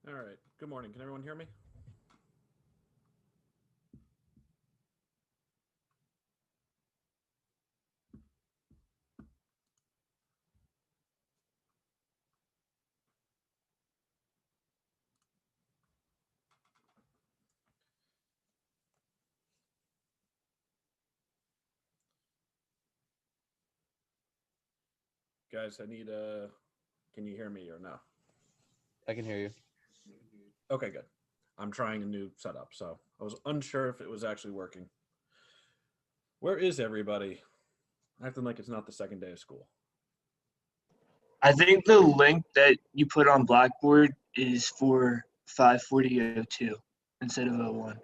All right. Good morning. Can everyone hear me? Guys, I need can you hear me or no? I can hear you. Okay, good. I'm trying a new setup, so I was unsure if it was actually working. Where is everybody? Acting like it's not the second day of school. I think the link that you put on Blackboard is for 54002 instead of 01.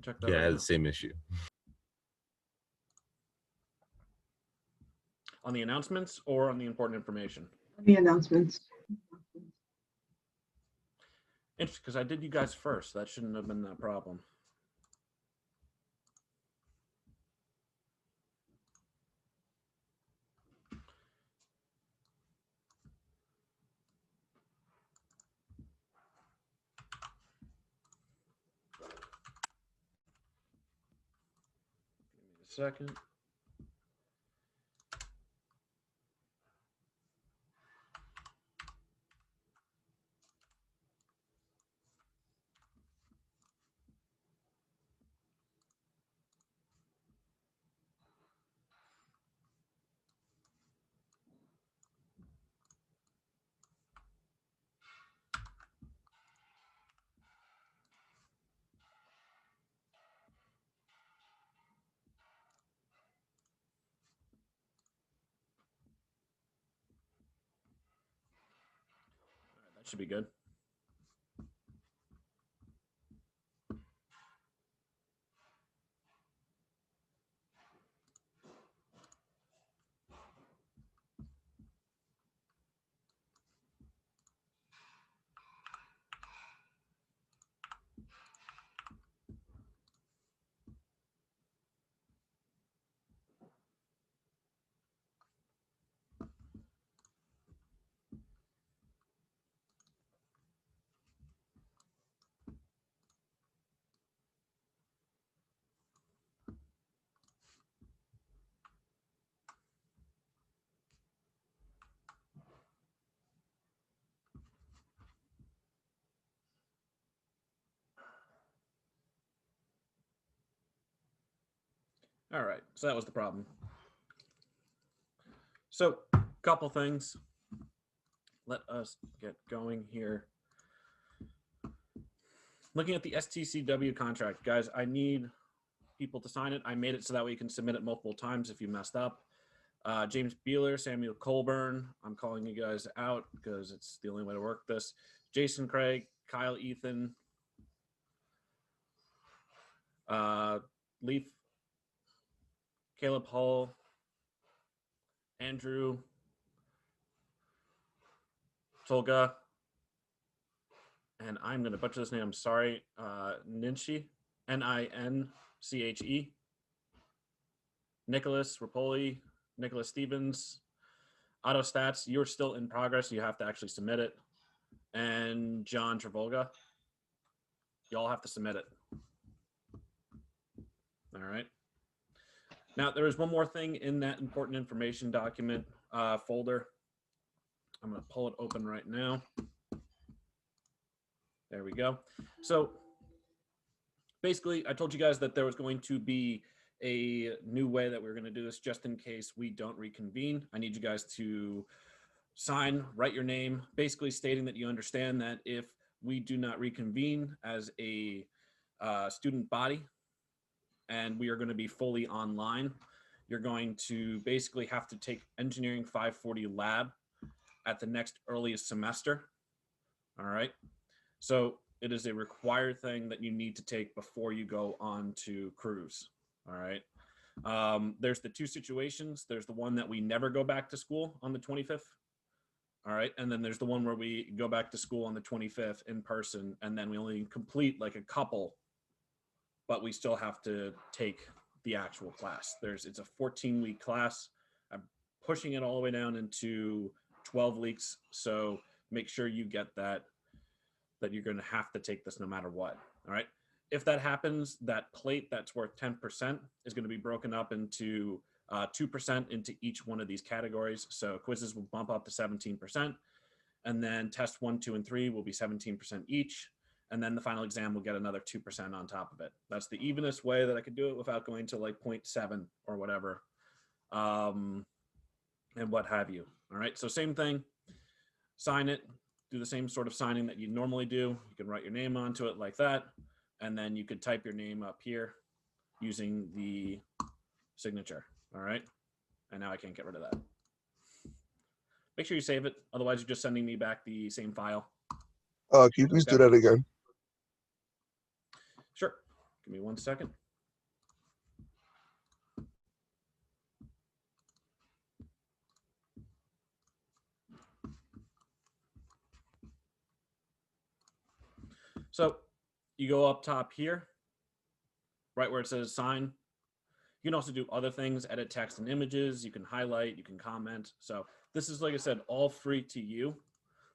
Check that Yeah, I right had now. the same issue. On the announcements or on the important information? The announcements. Interesting, because I did you guys first. That shouldn't have been that problem. Give me a second. All right, that should be good. All right, so that was the problem. So, couple things. Let us get going here. Looking at the STCW contract, guys, I need people to sign it. I made it so that way you can submit it multiple times if you messed up. James Beeler, Samuel Colburn, I'm calling you guys out because it's the only way to work this. Jason Craig, Kyle Ethan, Leaf, Caleb Hull, Andrew, Tolga, and I'm going to butcher this name. I'm sorry. Ninche, Ninche, Nicholas Rapoli, Nicholas Stevens, Auto Stats. You're still in progress. You have to actually submit it. And John Travolga. Y'all have to submit it. All right. Now, there is one more thing in that important information document folder. I'm going to pull it open right now. There we go. So basically, I told you guys that there was going to be a new way that we are going to do this just in case we don't reconvene. I need you guys to sign, write your name, basically stating that you understand that if we do not reconvene as a student body and we are going to be fully online, you're going to basically have to take Engineering 540 lab at the next earliest semester. All right. So it is a required thing that you need to take before you go on to cruise. All right. There's the two situations. There's the one that we never go back to school on the 25th. All right. And then there's the one where we go back to school on the 25th in person, and then we only complete like a couple, but we still have to take the actual class. It's a 14-week class. I pushing it all the way down into 12 leaks. So make sure you get that you're going to have to take this no matter what. All right. If that happens, that plate that's worth 10% is going to be broken up into 2% into each one of these categories. So quizzes will bump up to 17%. And then test 1, 2, and 3 will be 17% each. And then the final exam will get another 2% on top of it. That's the evenest way that I could do it without going to like 0.7 or whatever. And what have you. All right. So same thing, sign it, do the same sort of signing that you normally do. You can write your name onto it like that. And then you could type your name up here using the signature. All right. And now I can't get rid of that. Make sure you save it. Otherwise, you're just sending me back the same file. Can you please do that again? Sure. Give me 1 second. So you go up top here, right where it says sign. You can also do other things, edit text and images. You can highlight, you can comment. So this is, like I said, all free to you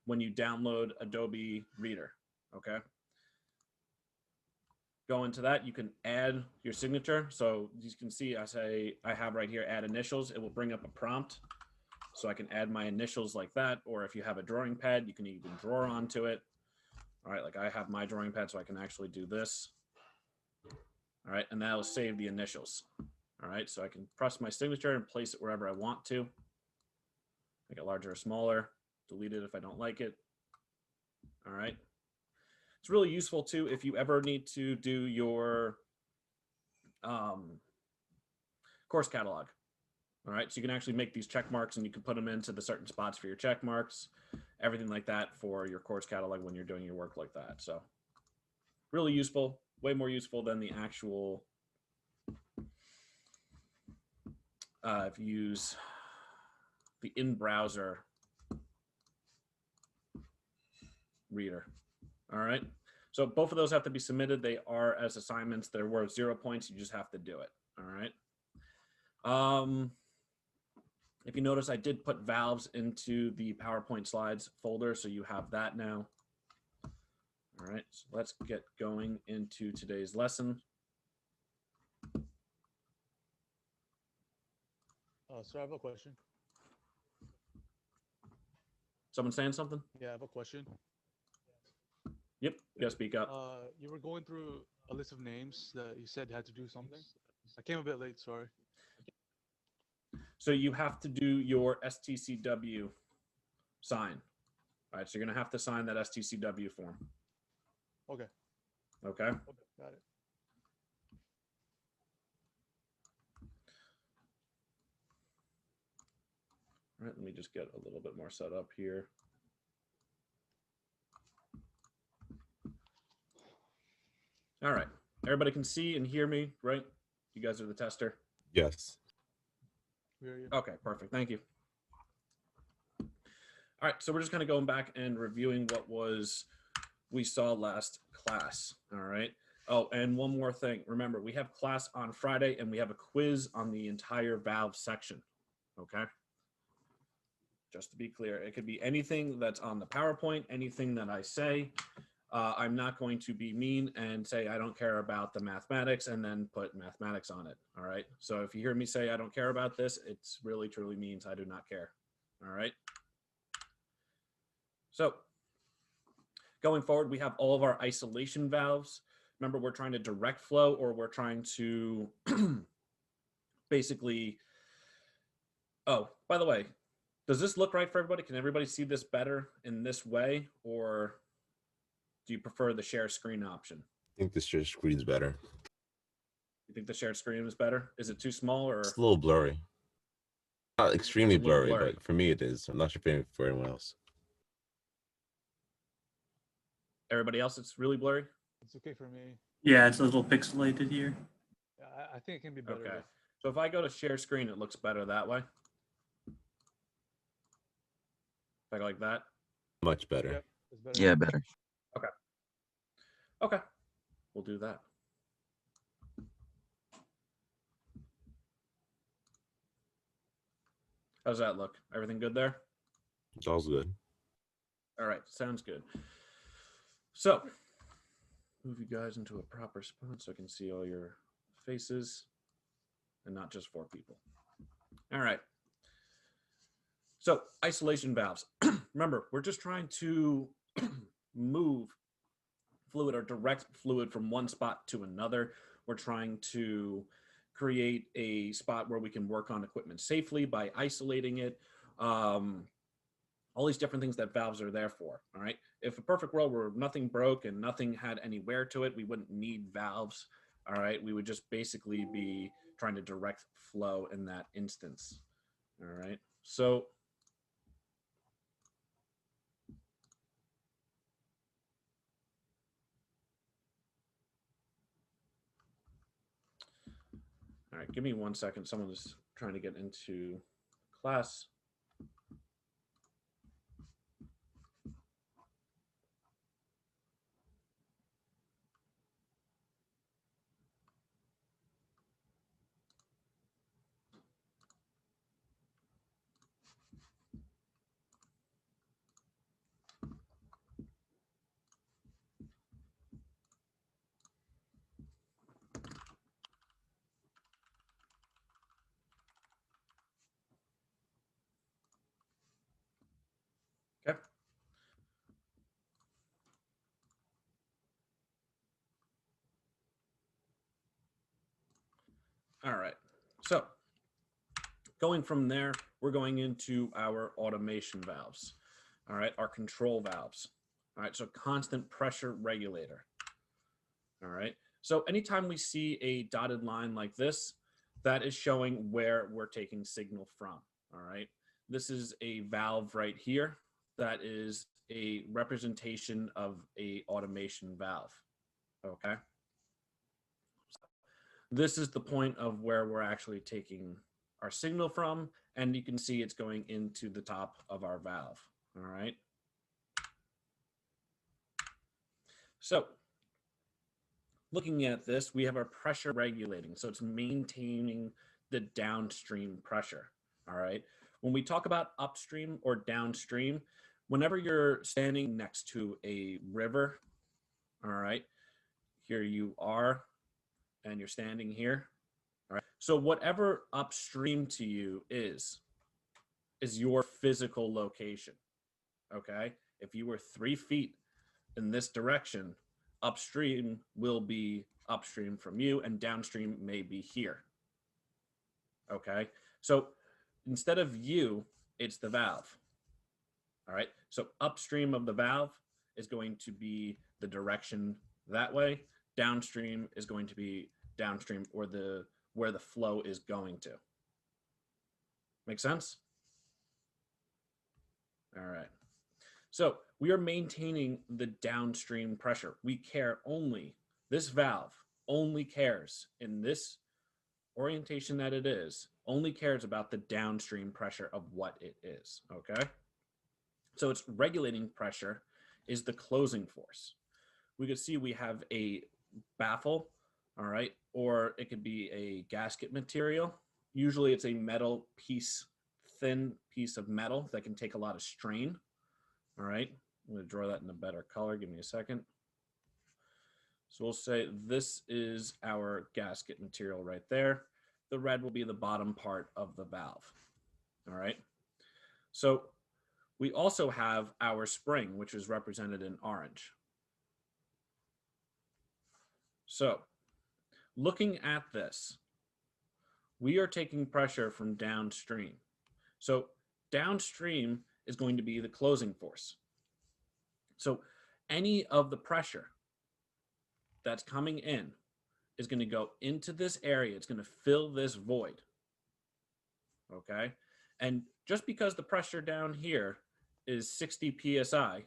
when you download Adobe Reader, okay? Go into that, you can add your signature. So you can see I have right here, add initials. It will bring up a prompt. So I can add my initials like that. Or if you have a drawing pad, you can even draw onto it. All right, like I have my drawing pad, so I can actually do this. All right, and that'll save the initials. All right, so I can press my signature and place it wherever I want to. Make it larger or smaller, delete it if I don't like it. All right. It's really useful too if you ever need to do your course catalog. All right, so you can actually make these check marks and you can put them into the certain spots for your check marks, everything like that for your course catalog when you're doing your work like that. So really useful, way more useful than the actual, if you use the in-browser reader. All right, so both of those have to be submitted. They are as assignments. They're worth 0 points. You just have to do it. All right. If you notice, I did put valves into the PowerPoint slides folder, so you have that now. All right, so let's get going into today's lesson. So I have a question. Someone saying something? Yeah, I have a question. Yep, you gotta speak up. You were going through a list of names that you said had to do something. I came a bit late, sorry. So you have to do your STCW sign. All right, so you're gonna have to sign that STCW form. Okay. Okay. Okay, got it. All right, let me just get a little bit more set up here. All right, everybody can see and hear me, right? You guys are the tester. Yes. We hear you. Okay, perfect. Thank you. All right, so we're just kind of going back and reviewing what we saw last class. All right. Oh, and one more thing. Remember, we have class on Friday and we have a quiz on the entire valve section. Okay. Just to be clear, it could be anything that's on the PowerPoint, anything that I say. I'm not going to be mean and say I don't care about the mathematics and then put mathematics on it. All right. So if you hear me say I don't care about this, it's really truly means I do not care. All right. So going forward, we have all of our isolation valves. Remember, we're trying to direct flow, or we're trying to basically, oh, by the way, does this look right for everybody? Can everybody see this better in this way, or do you prefer the share screen option? I think this share screen's better. You think the shared screen is better? Is it too small, or It's a little blurry. Not extremely It's a little blurry, blurry. but for me it is. I'm not sure if for anyone else. everybody else it's really blurry? It's okay for me. Yeah, it's a little pixelated here. Yeah, I think it can be better. Okay. though. So if I go to share screen, it looks better that way. If I go like that. Much better. Yep, it's better. Yeah, better. Okay. We'll do that. How's that look? Everything good there? It's all good. All right, sounds good. So, move you guys into a proper spot so I can see all your faces and not just 4 people. All right. So, isolation valves. Remember, we're just trying to move fluid or direct fluid from one spot to another. We're trying to create a spot where we can work on equipment safely by isolating it. All these different things that valves are there for. All right. If a perfect world where nothing broke and nothing had any wear to it, we wouldn't need valves. All right. We would just basically be trying to direct flow in that instance. All right. So all right, give me 1 second. Someone is trying to get into class. Okay. All right. So going from there, we're going into our automation valves. All right. Our control valves. All right. So constant pressure regulator. All right. So anytime we see a dotted line like this, that is showing where we're taking signal from. All right. This is a valve right here. That is a representation of a automation valve. Okay. This is the point of where we're actually taking our signal from, and you can see it's going into the top of our valve. All right. So looking at this, we have our pressure regulating. So it's maintaining the downstream pressure. All right. When we talk about upstream or downstream, whenever you're standing next to a river, all right, here you are, and you're standing here. All right. So whatever upstream to you is your physical location. Okay. If you were 3 feet in this direction, upstream will be upstream from you, and downstream may be here. Okay. So instead of you, it's the valve. All right. So upstream of the valve is going to be the direction that way. Downstream is going to be downstream, or where the flow is going to. Make sense? All right. So we are maintaining the downstream pressure. We care only, this valve only cares in this orientation that it is, only cares about the downstream pressure of what it is. Okay. So it's regulating pressure is the closing force. We could see we have a baffle, all right, or it could be a gasket material. Usually it's a metal piece, thin piece of metal that can take a lot of strain. All right, I'm going to draw that in a better color. Give me a second. So we'll say this is our gasket material right there. The red will be the bottom part of the valve. All right. So we also have our spring, which is represented in orange. So looking at this, we are taking pressure from downstream. So downstream is going to be the closing force. So any of the pressure that's coming in is going to go into this area. It's going to fill this void. Okay. And just because the pressure down here is 60 PSI,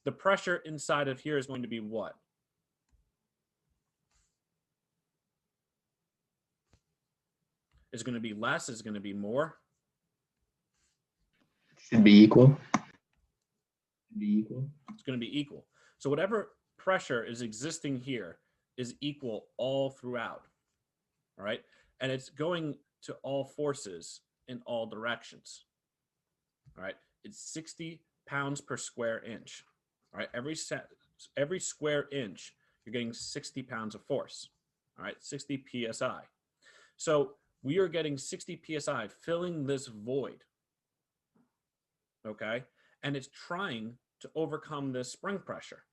the pressure inside of here is going to be what? Is it going to be less? Is it going to be more? Should be equal. It's going to be equal. So whatever pressure is existing here is equal all throughout. All right. And it's going to all forces in all directions. All right, it's 60 pounds per square inch. All right, every square inch, you're getting 60 pounds of force. All right, 60 psi. So we are getting 60 psi filling this void. Okay, and it's trying to overcome this spring pressure.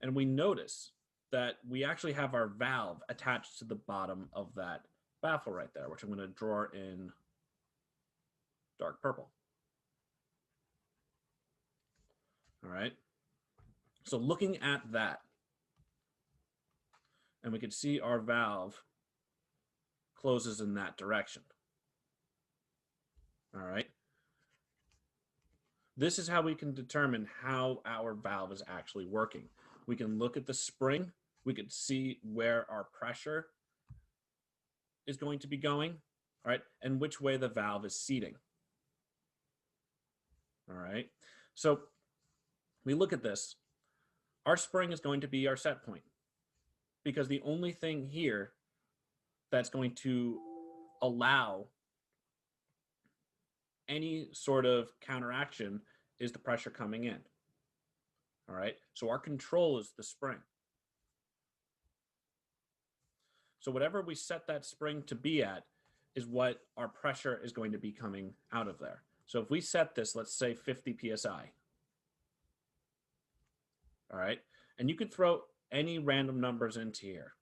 And we notice that we actually have our valve attached to the bottom of that baffle right there, which I'm going to draw in dark purple. All right. So looking at that, and we can see our valve closes in that direction. All right. This is how we can determine how our valve is actually working. We can look at the spring. We can see where our pressure is going to be going, all right, and which way the valve is seating. All right. So we look at this. Our spring is going to be our set point because the only thing here that's going to allow any sort of counteraction is the pressure coming in. All right. So our control is the spring. So whatever we set that spring to be at is what our pressure is going to be coming out of there. So if we set this, let's say 50 psi. All right. And you could throw any random numbers into here.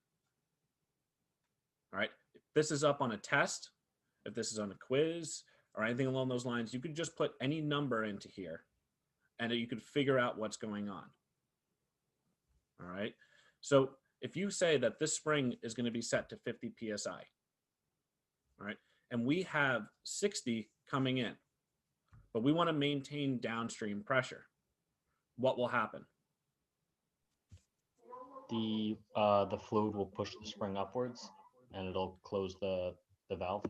All right. If this is up on a test, if this is on a quiz or anything along those lines, you could just put any number into here and you could figure out what's going on. All right. So if you say that this spring is going to be set to 50 psi, all right, and we have 60 coming in, but we want to maintain downstream pressure, what will happen? The fluid will push the spring upwards, and it'll close the valve.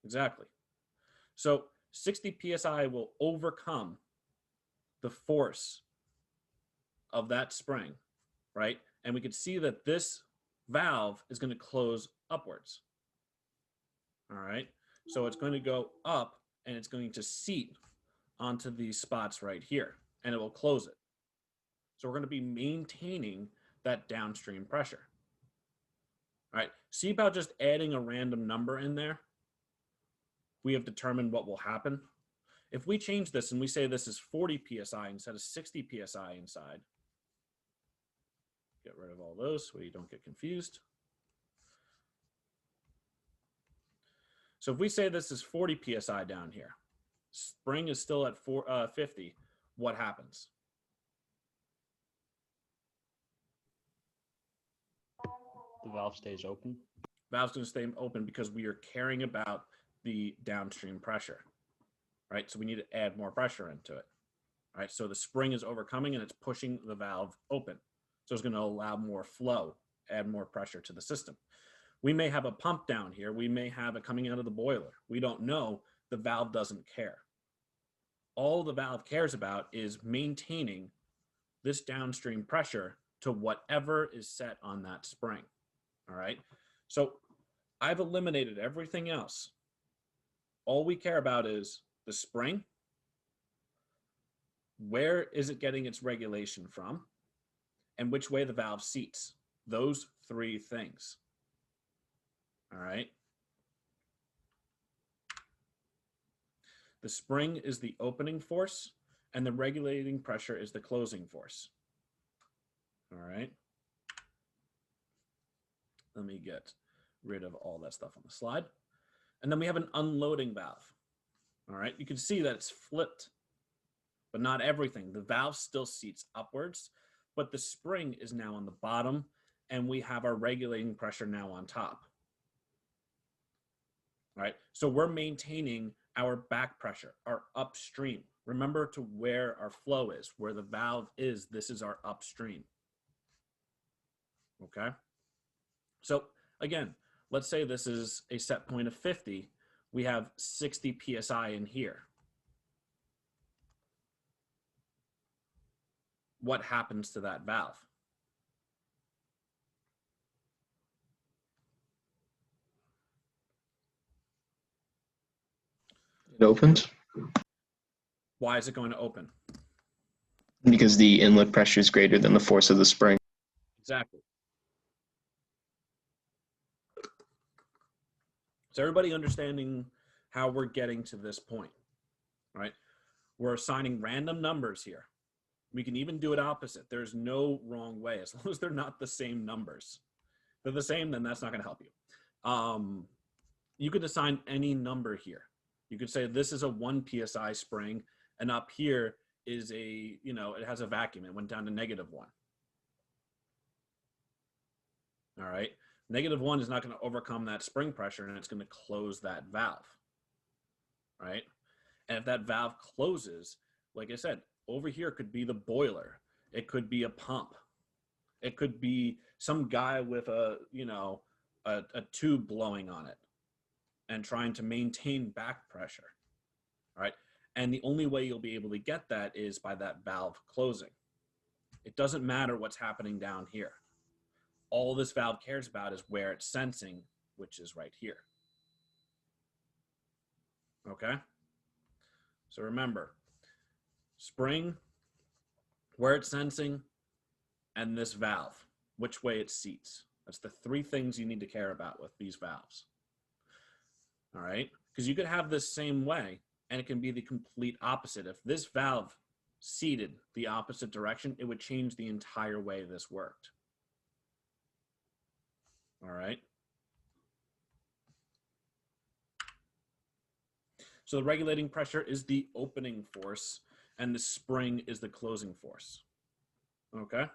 Exactly. So 60 psi will overcome the force of that spring, right? And we can see that this valve is going to close upwards. All right. So it's going to go up and it's going to seat onto these spots right here and it will close it. So we're going to be maintaining that downstream pressure. All right. See about just adding a random number in there. We have determined what will happen. If we change this and we say this is 40 psi instead of 60 psi inside, get rid of all those so you don't get confused. So if we say this is 40 psi down here, spring is still at 50, what happens? The valve stays open. Valve's going to stay open because we are caring about the downstream pressure, right? So we need to add more pressure into it, right? So the spring is overcoming and it's pushing the valve open. So it's going to allow more flow, add more pressure to the system. We may have a pump down here. We may have it coming out of the boiler. We don't know. The valve doesn't care. All the valve cares about is maintaining this downstream pressure to whatever is set on that spring. All right. So I've eliminated everything else. All we care about is the spring. Where is it getting its regulation from? And which way the valve seats. Those three things. All right. The spring is the opening force and the regulating pressure is the closing force. All right. Let me get rid of all that stuff on the slide. And then we have an unloading valve. All right. You can see that it's flipped, but not everything. The valve still seats upwards, but the spring is now on the bottom and we have our regulating pressure now on top. All right. So we're maintaining our back pressure, our upstream. Remember to where our flow is, where the valve is, this is our upstream. Okay. So again, let's say this is a set point of 50. We have 60 psi in here. What happens to that valve? It opens Why is it going to open? because the inlet pressure is greater than the force of the spring. Exactly. So everybody understanding how we're getting to this point, right? We're assigning random numbers here. We can even do it opposite. There's no wrong way as long as they're not the same numbers. If they're the same, then that's not going to help you. You could assign any number here. You could say this is a 1 psi spring, and up here is a, it has a vacuum. It went down to -1. All right. -1 is not going to overcome that spring pressure, and it's going to close that valve. Right. And if that valve closes, like I said, over here could be the boiler. It could be a pump. It could be some guy with a tube blowing on it and trying to maintain back pressure. All right. And the only way you'll be able to get that is by that valve closing. It doesn't matter what's happening down here. All this valve cares about is where it's sensing, which is right here. Okay? So remember, spring, where it's sensing, and this valve, which way it seats. That's the 3 things you need to care about with these valves. All right? Because you could have this same way, and it can be the complete opposite. If this valve seated the opposite direction, it would change the entire way this worked. All right. So the regulating pressure is the opening force, and the spring is the closing force. Okay.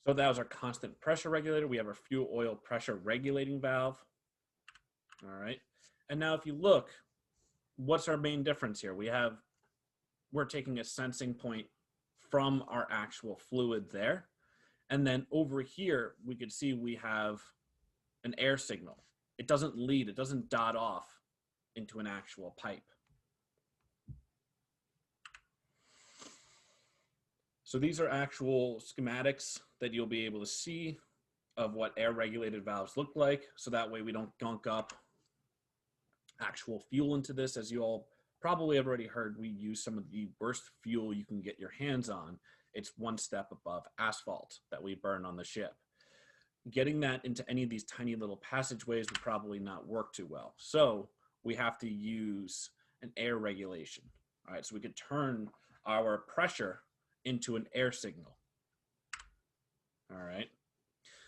So that was our constant pressure regulator. We have our fuel oil pressure regulating valve. All right. And now if you look, what's our main difference here? We're taking a sensing point from our actual fluid there. And then over here, we could see we have an air signal. It doesn't lead, it doesn't dot off into an actual pipe. So these are actual schematics that you'll be able to see of what air regulated valves look like. So that way we don't gunk up actual fuel into this. As you all probably have already heard, we use some of the worst fuel you can get your hands on. It's 1 step above asphalt that we burn on the ship. Getting that into any of these tiny little passageways would probably not work too well. So we have to use an air regulation. All right, so we could turn our pressure into an air signal. All right.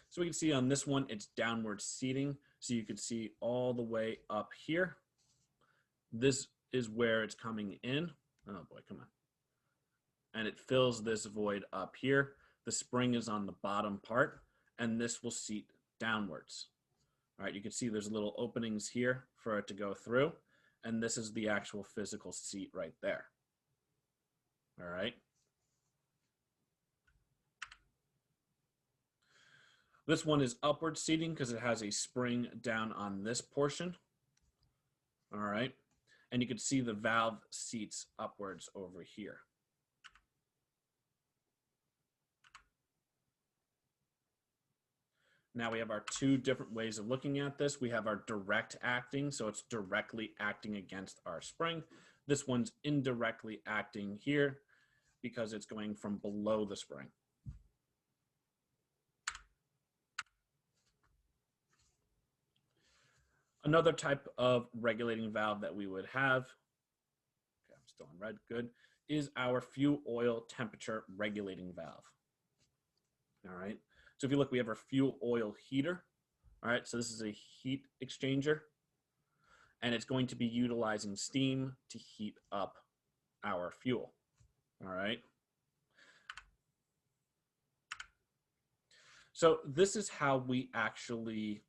So we can see on this one, it's downward seating. So you can see all the way up here. This is where it's coming in. Oh boy, come on. And it fills this void up here. The spring is on the bottom part, and this will seat downwards. All right, you can see there's little openings here for it to go through, and this is the actual physical seat right there. All right. This one is upward seating because it has a spring down on this portion. All right. And you can see the valve seats upwards over here. Now we have our 2 different ways of looking at this. We have our direct acting, so it's directly acting against our spring. This one's indirectly acting here because it's going from below the spring. Another type of regulating valve that we would have, okay, I'm still in red, good, is our fuel oil temperature regulating valve. All right. So if you look, we have our fuel oil heater. All right, so this is a heat exchanger, and it's going to be utilizing steam to heat up our fuel. All right. So this is how we actually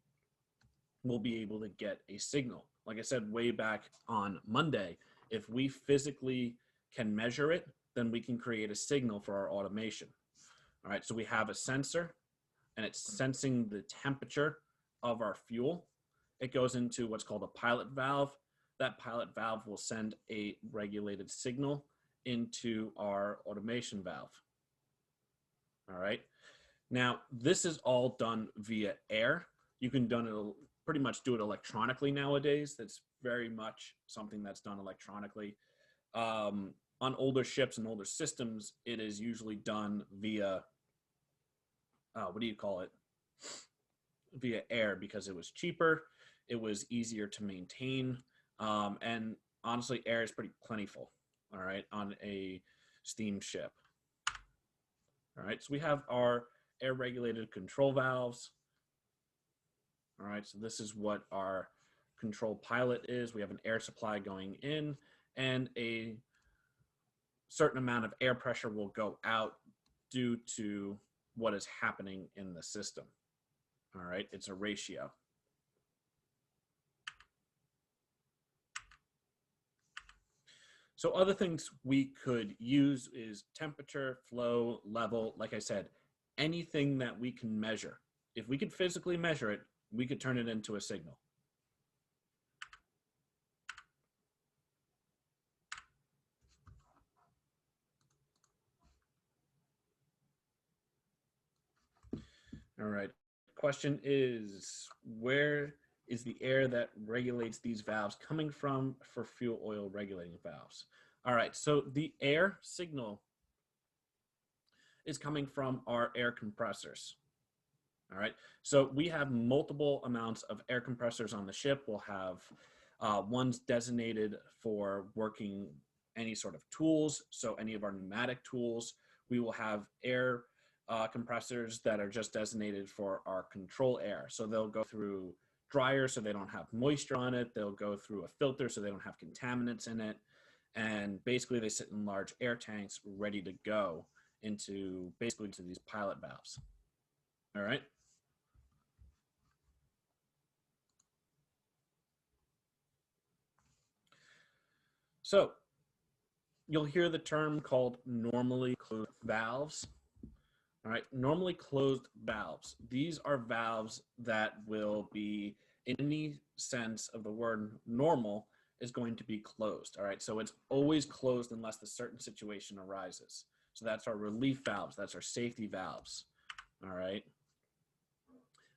will be able to get a signal. Like I said way back on Monday, if we physically can measure it, then we can create a signal for our automation. All right, so we have a sensor, and it's sensing the temperature of our fuel. It goes into what's called a pilot valve. That pilot valve will send a regulated signal into our automation valve. All right. Now, this is all done via air. You can pretty much do it electronically nowadays. That's very much something that's done electronically. On older ships and older systems, it is usually done via, what do you call it? Via air, because it was cheaper, it was easier to maintain, and honestly, air is pretty plentiful, all right, on a steamship. All right, so we have our air regulated control valves. All right, so this is what our control pilot is. We have an air supply going in, and a certain amount of air pressure will go out due to what is happening in the system. All right, it's a ratio. So other things we could use is temperature, flow, level. Like I said, anything that we can measure. If we could physically measure it, we could turn it into a signal. All right. Question is, where is the air that regulates these valves coming from for fuel oil regulating valves? All right, so the air signal is coming from our air compressors. All right, so we have multiple amounts of air compressors on the ship. We'll have ones designated for working any sort of tools, so any of our pneumatic tools. We will have air compressors that are just designated for our control air. So they'll go through dryer so they don't have moisture on it. They'll go through a filter so they don't have contaminants in it. And basically they sit in large air tanks ready to go into basically to these pilot valves. All right. So you'll hear the term called normally closed valves. All right, normally closed valves. These are valves that will be, in any sense of the word normal, is going to be closed. All right, so it's always closed unless a certain situation arises. So that's our relief valves. That's our safety valves. All right,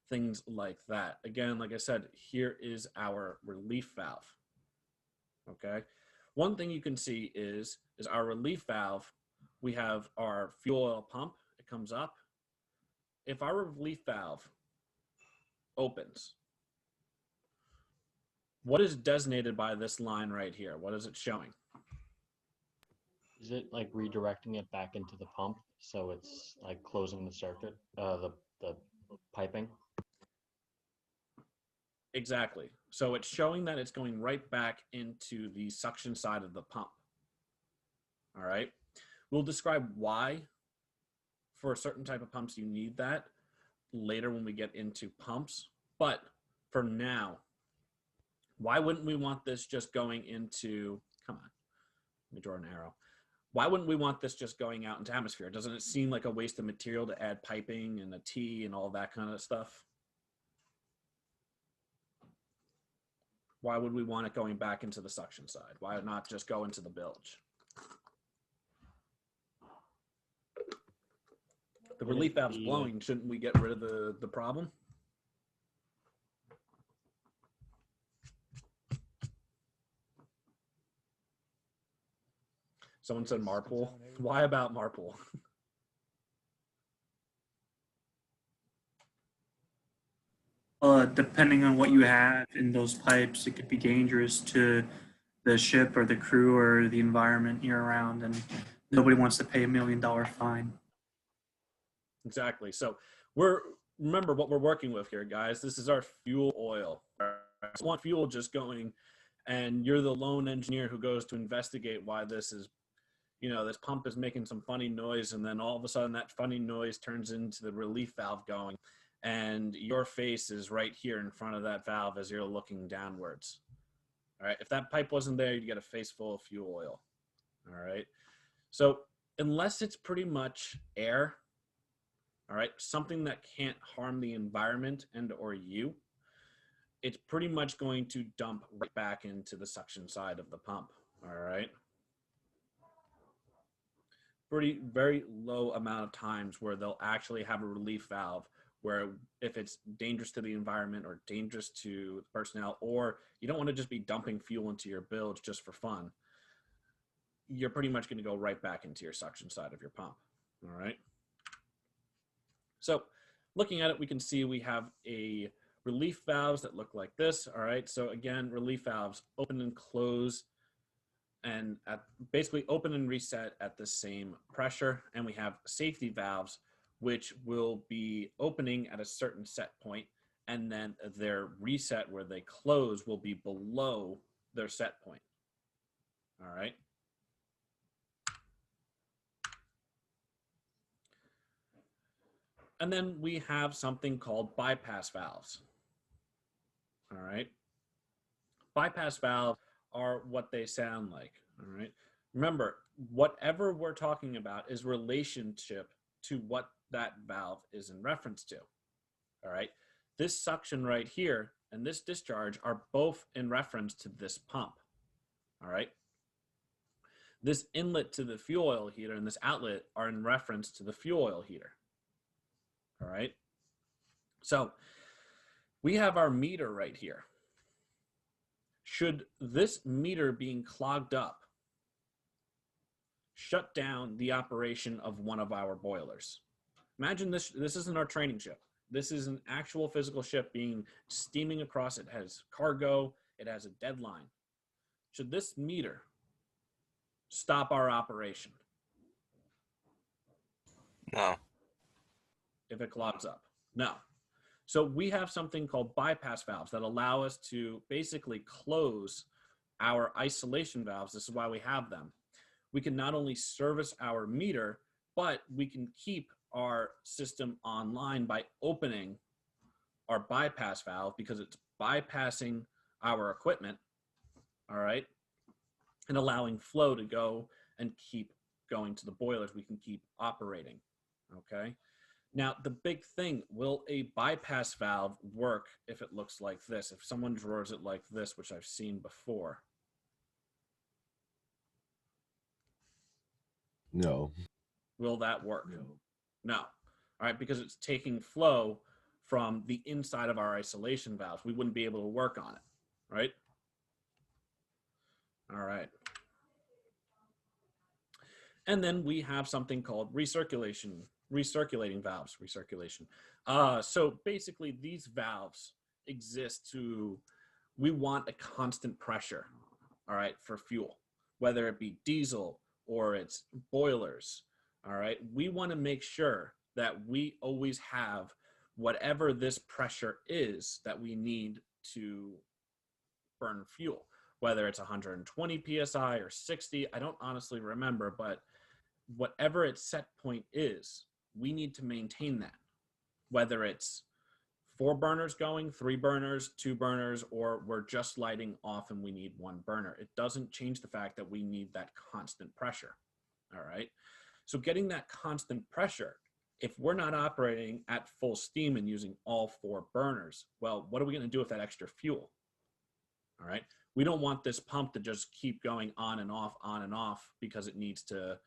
things like that. Again, like I said, here is our relief valve. Okay, one thing you can see is our relief valve. We have our fuel oil pump. It comes up. If our relief valve opens, what is designated by this line right here? What is it showing? Is it like redirecting it back into the pump? So it's like closing the circuit, the piping? Exactly. So it's showing that it's going right back into the suction side of the pump. All right. We'll describe why for a certain type of pumps you need that later when we get into pumps. But for now, why wouldn't we want this just going into, come on, let me draw an arrow. Why wouldn't we want this just going out into atmosphere? Doesn't it seem like a waste of material to add piping and a T and all that kind of stuff? Why would we want it going back into the suction side? Why not just go into the bilge? The relief valve's blowing. Shouldn't we get rid of the problem? Someone said Marple. Why about Marple? Depending on what you have in those pipes, it could be dangerous to the ship or the crew or the environment year round, and nobody wants to pay $1 million fine. Exactly. So remember what we're working with here, guys. This is our fuel oil. So we want fuel just going, and you're the lone engineer who goes to investigate why this is, this pump is making some funny noise, and then all of a sudden that funny noise turns into the relief valve going, and your face is right here in front of that valve as you're looking downwards. All right. If that pipe wasn't there, you'd get a face full of fuel oil. All right. So unless it's pretty much air, all right, something that can't harm the environment and or you, it's pretty much going to dump right back into the suction side of the pump. All right. Very low amount of times where they'll actually have a relief valve where if it's dangerous to the environment or dangerous to personnel, or you don't want to just be dumping fuel into your bilge just for fun, you're pretty much going to go right back into your suction side of your pump. All right. So looking at it, we can see we have a relief valves that look like this. All right. So again, relief valves open and close and basically open and reset at the same pressure. And we have safety valves, which will be opening at a certain set point, and then their reset where they close will be below their set point. All right. And then we have something called bypass valves. All right. Bypass valves are what they sound like. All right. Remember, whatever we're talking about is relationship to what that valve is in reference to. All right. This suction right here and this discharge are both in reference to this pump. All right. This inlet to the fuel oil heater and this outlet are in reference to the fuel oil heater. All right. So we have our meter right here. Should this meter being clogged up shut down the operation of one of our boilers? Imagine this isn't our training ship. This is an actual physical ship being steaming across. It has cargo. It has a deadline. Should this meter stop our operation? No. If it clogs up? No. So we have something called bypass valves that allow us to basically close our isolation valves. This is why we have them. We can not only service our meter, but we can keep our system online by opening our bypass valve because it's bypassing our equipment, all right, and allowing flow to go and keep going to the boilers. We can keep operating, okay? Now, the big thing, will a bypass valve work if it looks like this? If someone draws it like this, which I've seen before. No. Will that work? No. All right, because it's taking flow from the inside of our isolation valves. We wouldn't be able to work on it, right? All right. And then we have something called recirculating valves, So basically these valves exist we want a constant pressure, all right, for fuel, whether it be diesel or it's boilers, all right? We want to make sure that we always have whatever this pressure is that we need to burn fuel, whether it's 120 PSI or 60, I don't honestly remember, but whatever its set point is, we need to maintain that, whether it's 4 burners going, 3 burners, 2 burners, or we're just lighting off and we need 1 burner. It doesn't change the fact that we need that constant pressure, all right? So getting that constant pressure, if we're not operating at full steam and using all 4 burners, well, what are we gonna do with that extra fuel, all right? We don't want this pump to just keep going on and off because it needs to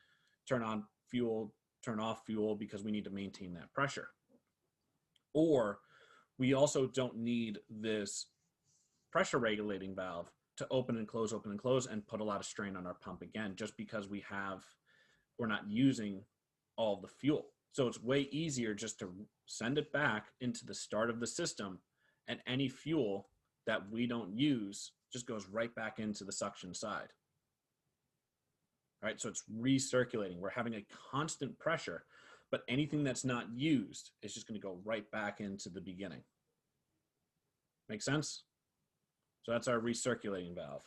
turn on fuel, turn off fuel because we need to maintain that pressure. Or we also don't need this pressure regulating valve to open and close and put a lot of strain on our pump again, just because we're not using all the fuel. So it's way easier just to send it back into the start of the system, and any fuel that we don't use just goes right back into the suction side. All right, so it's recirculating. We're having a constant pressure, but anything that's not used is just going to go right back into the beginning. Make sense? So that's our recirculating valve.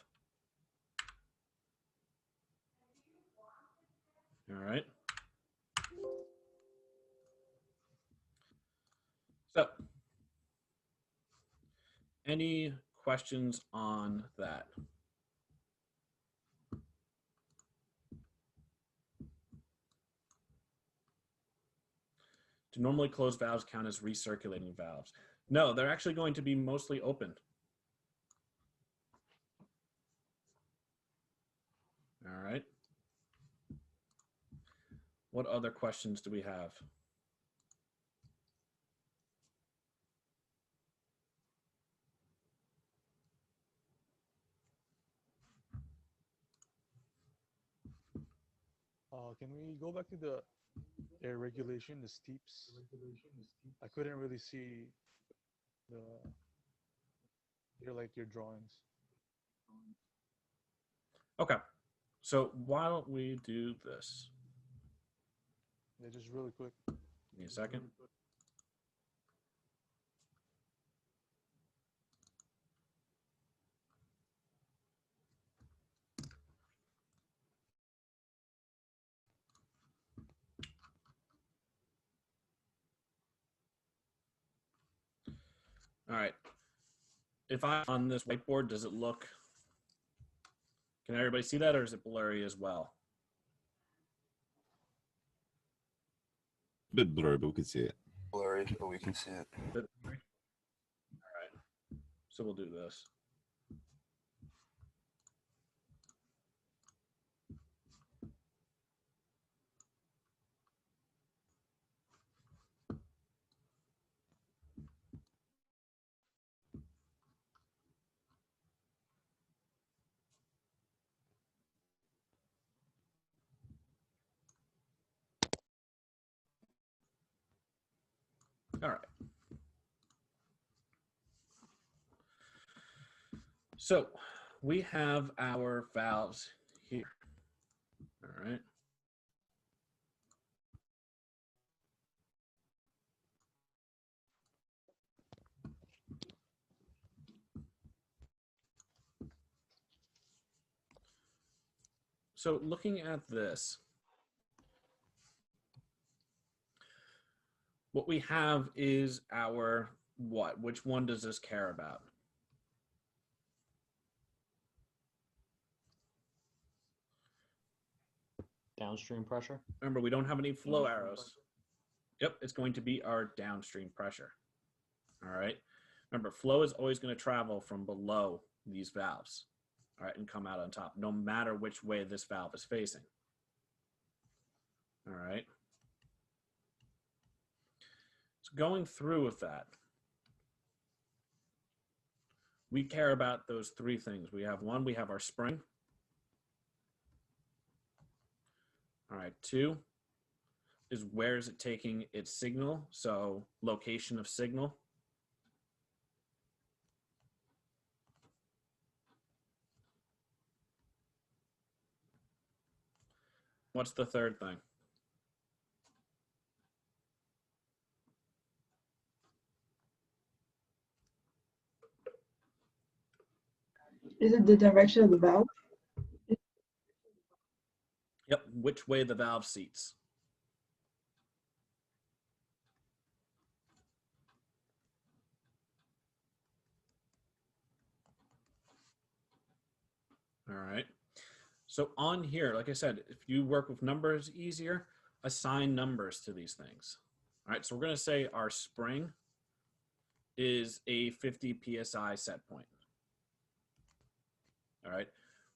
All right. So, any questions on that? Do normally closed valves count as recirculating valves? No, they're actually going to be mostly open. All right. What other questions do we have? Can we go back to the air regulation, the steeps? I couldn't really see the your drawings. Okay. So why don't we do this? Yeah, just really quick. Give me a second. All right. If I'm on this whiteboard, does it look, can everybody see that, or is it blurry as well? A bit blurry, but we can see it. Blurry, but we can see it. Bit blurry? All right. So we'll do this. All right. So we have our valves here. All right. So looking at this, what we have is our what? Which one does this care about? Downstream pressure. Remember, we don't have any flow arrows. Yep, it's going to be our downstream pressure. All right. Remember, flow is always going to travel from below these valves, all right, and come out on top, no matter which way this valve is facing. All right. So going through with that, we care about those three things. We have one, we have our spring. All right, two is where is it taking its signal? So location of signal. What's the third thing? Is it the direction of the valve? Yep, which way the valve seats. All right. So on here, like I said, if you work with numbers easier, assign numbers to these things. All right, so we're going to say our spring is a 50 PSI set point. All right,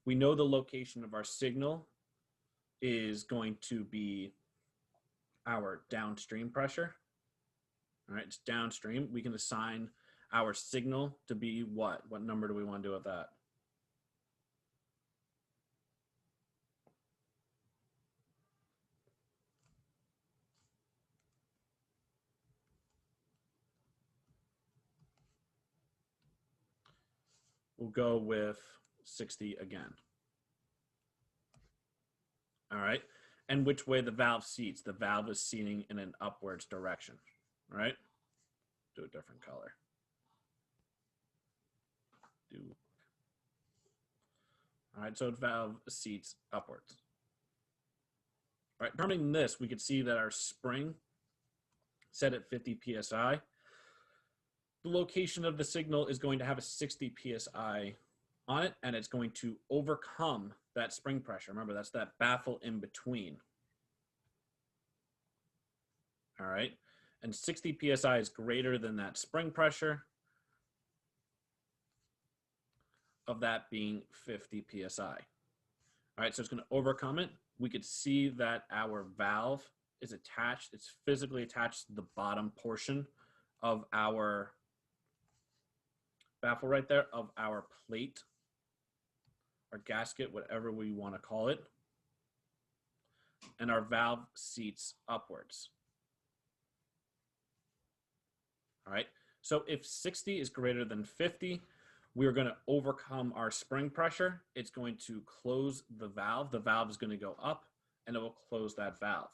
we know the location of our signal is going to be our downstream pressure. All right, it's downstream. We can assign our signal to be what? What number do we want to do with that? We'll go with 60 again. All right. And which way the valve seats? The valve is seating in an upwards direction. All right. Do a different color. All right. So the valve seats upwards. All right. Determining this, we could see that our spring set at 50 PSI. The location of the signal is going to have a 60 PSI on it, and it's going to overcome that spring pressure. Remember, that's that baffle in between. All right. And 60 PSI is greater than that spring pressure of that being 50 PSI. All right. So it's going to overcome it. We could see that our valve is attached. It's physically attached to the bottom portion of our baffle right there, of our plate or gasket, whatever we want to call it. and our valve seats upwards. All right. So if 60 is greater than 50, we're going to overcome our spring pressure. It's going to close the valve. The valve is going to go up, and it will close that valve.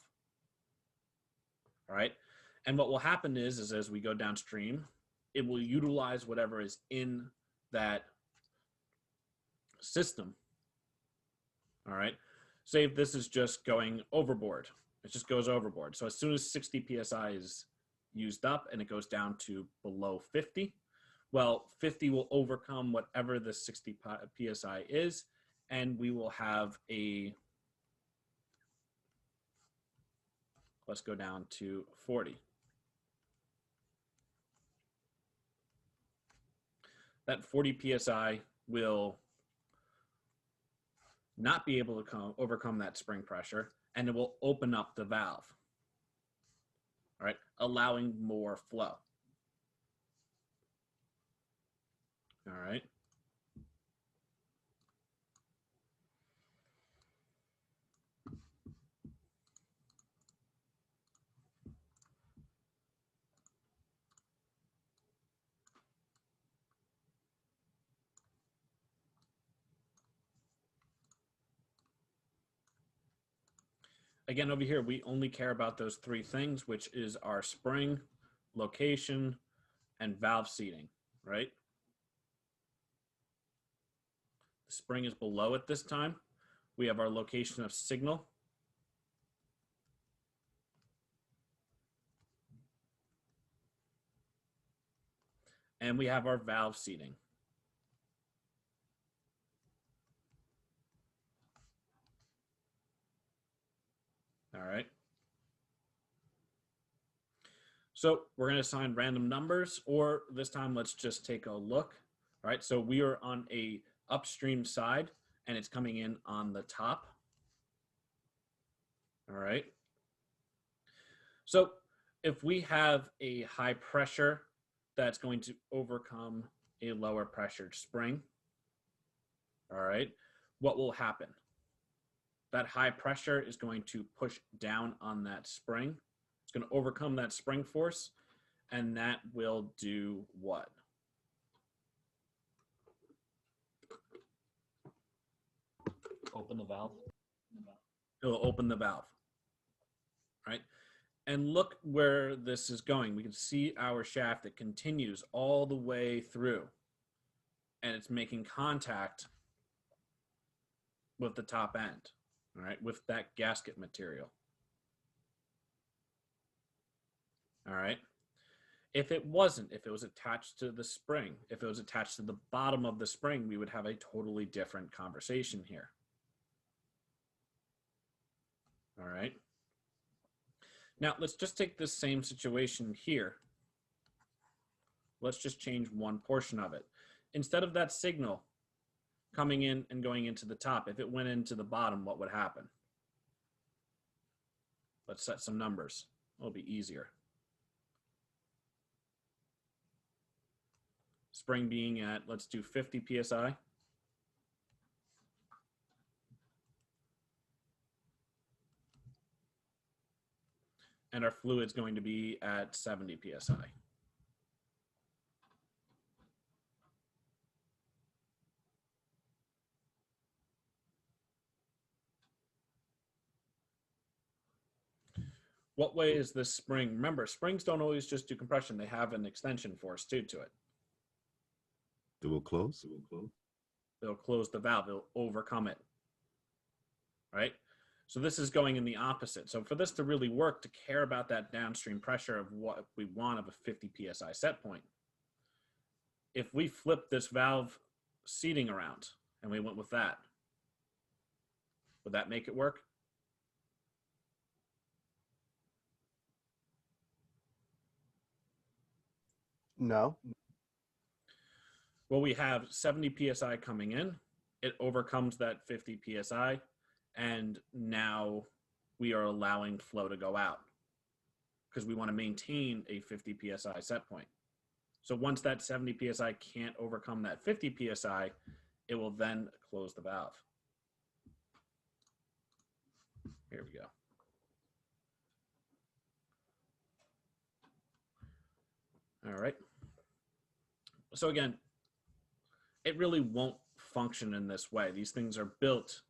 All right. And what will happen is as we go downstream, it will utilize whatever is in that system. All right. Say if this is just going overboard, it just goes overboard. So as soon as 60 PSI is used up and it goes down to below 50, well, 50 will overcome whatever the 60 PSI is, and we will have a, let's go down to 40. That 40 PSI will not be able to overcome that spring pressure, and it will open up the valve, all right, allowing more flow. All right. Again, over here, we only care about those three things, which is our spring, location, and valve seating, right? The spring is below at this time. We have our location of signal. And we have our valve seating. All right. So we're going to assign random numbers, or this time let's just take a look. All right. So we are on a upstream side, and it's coming in on the top. All right. So if we have a high pressure that's going to overcome a lower pressured spring, all right, what will happen? That high pressure is going to push down on that spring. It's going to overcome that spring force, and that will do what? Open the valve. It'll open the valve, right? And look where this is going. We can see our shaft that continues all the way through, and it's making contact with the top end, all right, with that gasket material. All right. If it wasn't, if it was attached to the spring, if it was attached to the bottom of the spring, we would have a totally different conversation here. All right. Now let's just take this same situation here. Let's just change one portion of it. Instead of that signal coming in and going into the top, if it went into the bottom, what would happen? Let's set some numbers. It'll be easier. Spring being at, let's do 50 PSI. And our fluid's going to be at 70 PSI. What way is this spring? Remember, springs don't always just do compression. They have an extension force too to it. It will close. It'll close the valve. It'll overcome it, right? So this is going in the opposite. So for this to really work, to care about that downstream pressure of what we want of a 50 PSI set point, if we flip this valve seating around and we went with that, would that make it work? No. Well, we have 70 PSI coming in. It overcomes that 50 PSI. And now we are allowing flow to go out because we want to maintain a 50 PSI set point. So once that 70 PSI can't overcome that 50 PSI, it will then close the valve. Here we go. All right. So again, it really won't function in this way. These things are built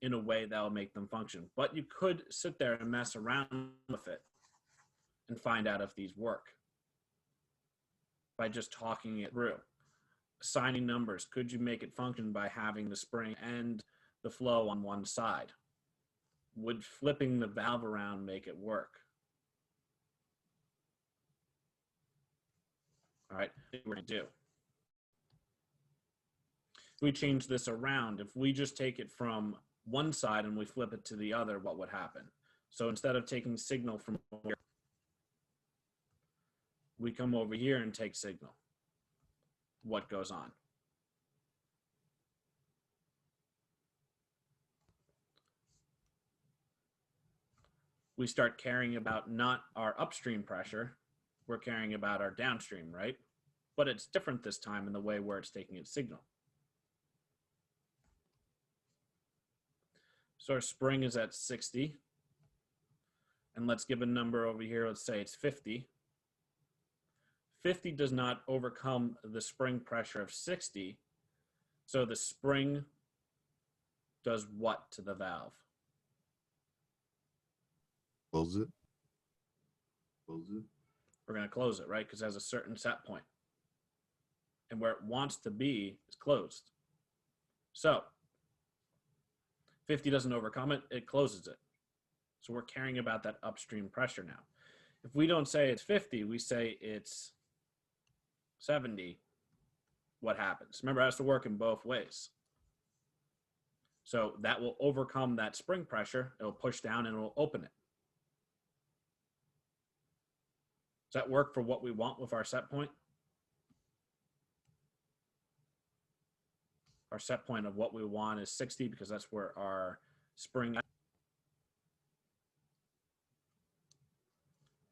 in a way that will make them function. But you could sit there and mess around with it and find out if these work by just talking it through. Assigning numbers, could you make it function by having the spring and the flow on one side? Would flipping the valve around make it work? All right, we're gonna do. If we change this around, if we just take it from one side and we flip it to the other, what would happen? So instead of taking signal from here, we come over here and take signal. What goes on? We start caring about not our upstream pressure, we're caring about our downstream, right? But it's different this time in the way where it's taking its signal. So our spring is at 60. And let's give a number over here. Let's say it's 50. 50 does not overcome the spring pressure of 60. So the spring does what to the valve? Close it. Close it. We're going to close it, right? Because it has a certain set point. And where it wants to be is closed. So 50 doesn't overcome it, it closes it. So we're caring about that upstream pressure now. If we don't say it's 50, we say it's 70, what happens? Remember, it has to work in both ways. So that will overcome that spring pressure. It'll push down and it'll open it. Does that work for what we want with our set point? Our set point of what we want is 60 because that's where our spring is.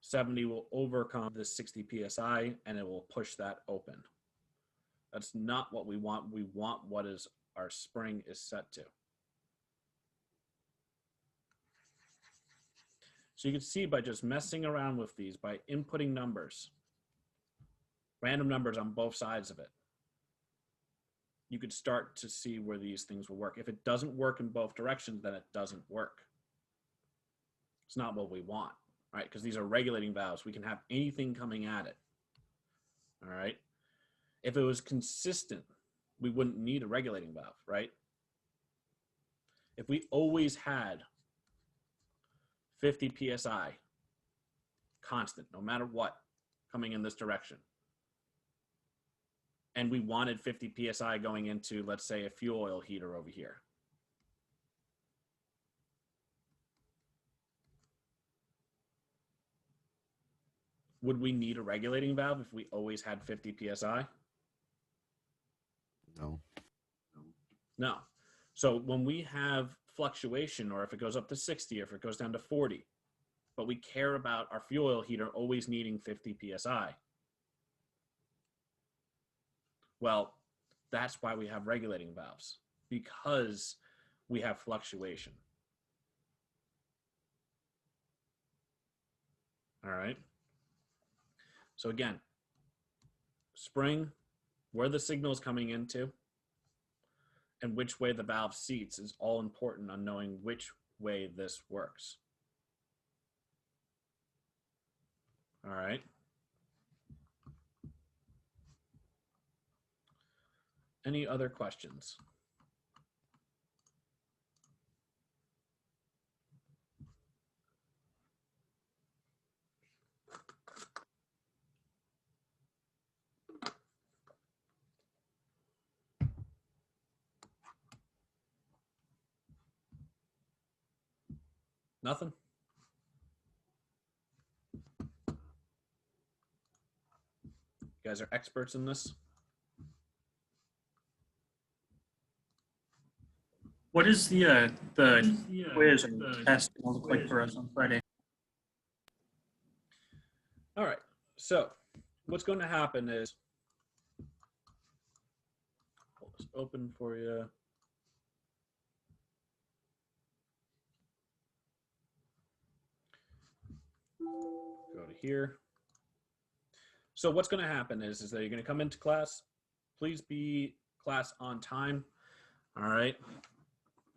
70 will overcome the 60 psi and it will push that open. That's not what we want. We want what is our spring is set to. So you can see by just messing around with these, by inputting numbers, random numbers on both sides of it, you could start to see where these things will work. If it doesn't work in both directions, then it doesn't work. It's not what we want, right? Because these are regulating valves. We can have anything coming at it, all right? If it was consistent, we wouldn't need a regulating valve, right? If we always had 50 psi constant, no matter what, coming in this direction, and we wanted 50 psi going into, let's say, a fuel oil heater over here, would we need a regulating valve if we always had 50 psi? No. No. So when we have fluctuation, or if it goes up to 60, or if it goes down to 40, but we care about our fuel oil heater always needing 50 psi, well, that's why we have regulating valves, because we have fluctuation. All right. So again, spring, where the signal is coming into, and which way the valve seats is all important on knowing which way this works. All right. Any other questions? Nothing? You guys are experts in this? What is the quiz or test going to look like for us on Friday? All right. So what's going to happen is, hold this open for you. Go to here. So what's going to happen is that you're going to come into class. Please be class on time. All right.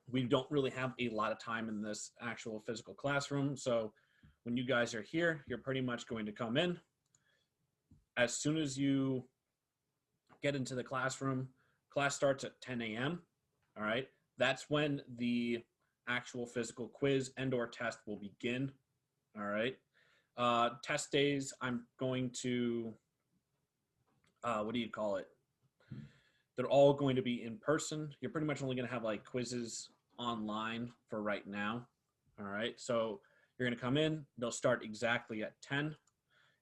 We don't really have a lot of time in this actual physical classroom. So when you guys are here, you're pretty much going to come in. As soon as you get into the classroom, class starts at 10 a.m. All right. That's when the actual physical quiz and or test will begin. All right. Test days, I'm going to, what do you call it? They're all going to be in person. You're pretty much only going to have like quizzes online for right now. All right. So you're going to come in. They'll start exactly at 10.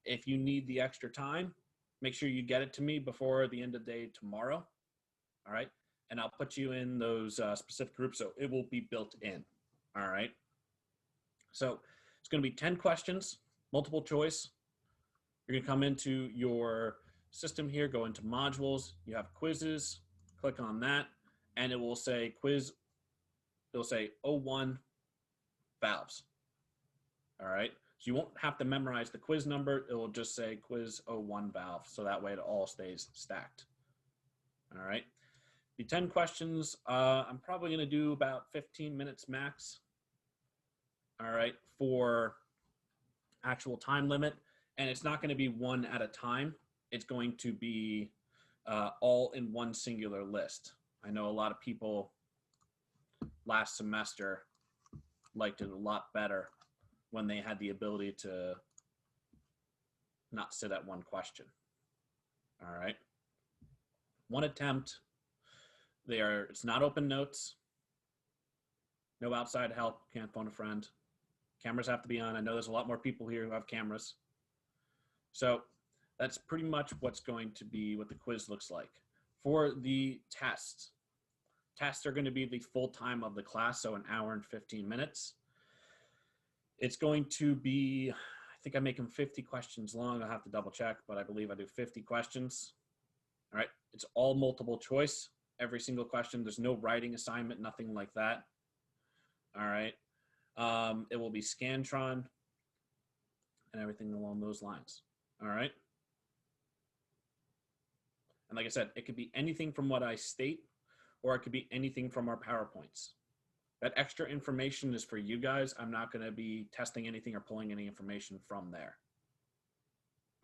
If you need the extra time, make sure you get it to me before the end of the day tomorrow. All right. And I'll put you in those specific groups, so it will be built in. All right. So it's going to be 10 questions, multiple choice. You're going to come into your system here, go into modules. You have quizzes. Click on that, and it will say quiz. It'll say 01 valves. All right. So you won't have to memorize the quiz number. It will just say quiz 01 valve. So that way it all stays stacked. All right. The 10 questions, I'm probably going to do about 15 minutes max. All right. For actual time limit. And it's not going to be one at a time. It's going to be all in one singular list. I know a lot of people last semester liked it a lot better when they had the ability to not sit at one question. All right. One attempt. It's not open notes. No outside help. Can't phone a friend. Cameras have to be on. I know there's a lot more people here who have cameras. So that's pretty much what's going to be what the quiz looks like. For the tests are going to be the full time of the class, so an hour and 15 minutes. It's going to be, I think I make them 50 questions long. I'll have to double check, but I believe I do 50 questions. All right. It's all multiple choice. Every single question. There's no writing assignment, nothing like that. All right. It will be Scantron and everything along those lines. All right. And like I said, it could be anything from what I state, or it could be anything from our PowerPoints. That extra information is for you guys. I'm not going to be testing anything or pulling any information from there.